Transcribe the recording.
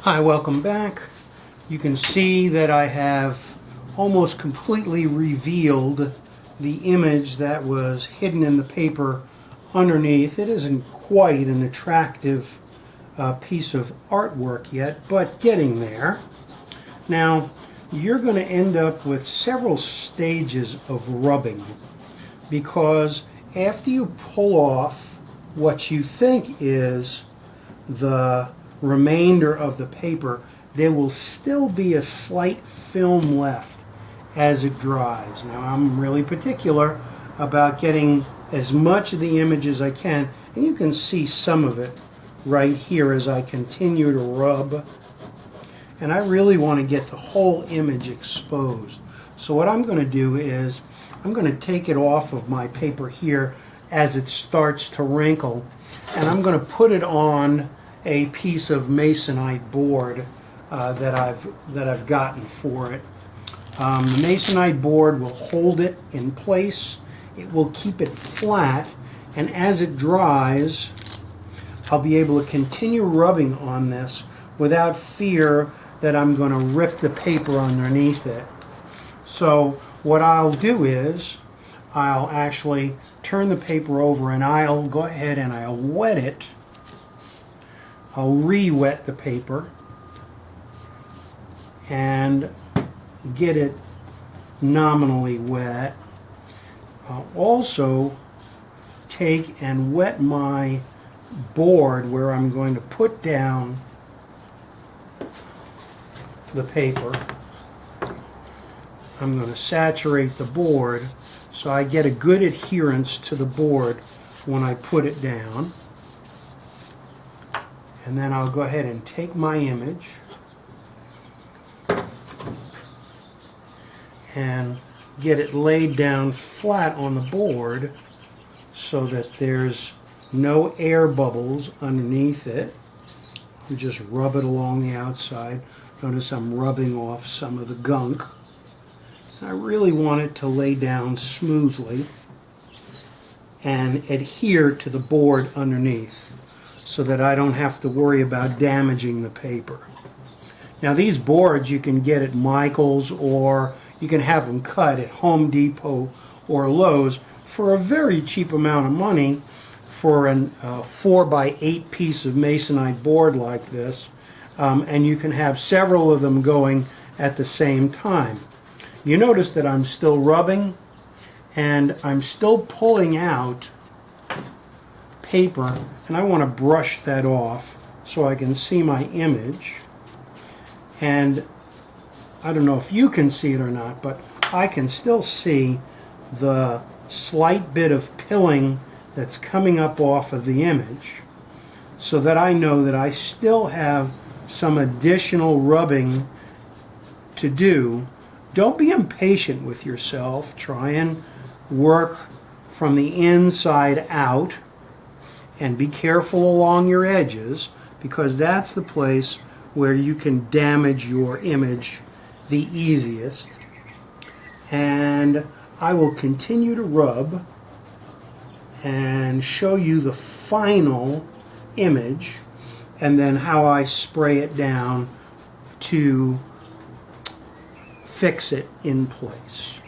Hi, welcome back. You can see that I have almost completely revealed the image that was hidden in the paper underneath. It isn't quite an attractive piece of artwork yet, but getting there. Now, you're going to end up with several stages of rubbing, because after you pull off what you think is the remainder of the paper, there will still be a slight film left as it dries. Now, I'm really particular about getting as much of the image as I can, and you can see some of it right here as I continue to rub. And I really want to get the whole image exposed. So what I'm going to do is I'm going to take it off of my paper here as it starts to wrinkle, and I'm going to put it on a piece of masonite board that I've gotten for it. The masonite board will hold it in place. It will keep it flat, and as it dries, I'll be able to continue rubbing on this without fear that I'm going to rip the paper underneath it. So what I'll do is I'll actually turn the paper over, and I'll go ahead and I'll wet it. I'll re-wet the paper and get it nominally wet. I'll also take and wet my board where I'm going to put down the paper. I'm going to saturate the board so I get a good adherence to the board when I put it down. And then I'll go ahead and take my image and get it laid down flat on the board so that there's no air bubbles underneath it. You just rub it along the outside. Notice I'm rubbing off some of the gunk. I really want it to lay down smoothly and adhere to the board underneath, so that I don't have to worry about damaging the paper. Now, these boards you can get at Michael's, or you can have them cut at Home Depot or Lowe's for a very cheap amount of money for a 4x8 piece of masonite board like this, and you can have several of them going at the same time. You notice that I'm still rubbing and I'm still pulling out paper, and I want to brush that off so I can see my image. And I don't know if you can see it or not, but I can still see the slight bit of pilling that's coming up off of the image, so that I know that I still have some additional rubbing to do. Don't be impatient with yourself. Try and work from the inside out, and be careful along your edges, because that's the place where you can damage your image the easiest. And I will continue to rub and show you the final image, and then how I spray it down to fix it in place.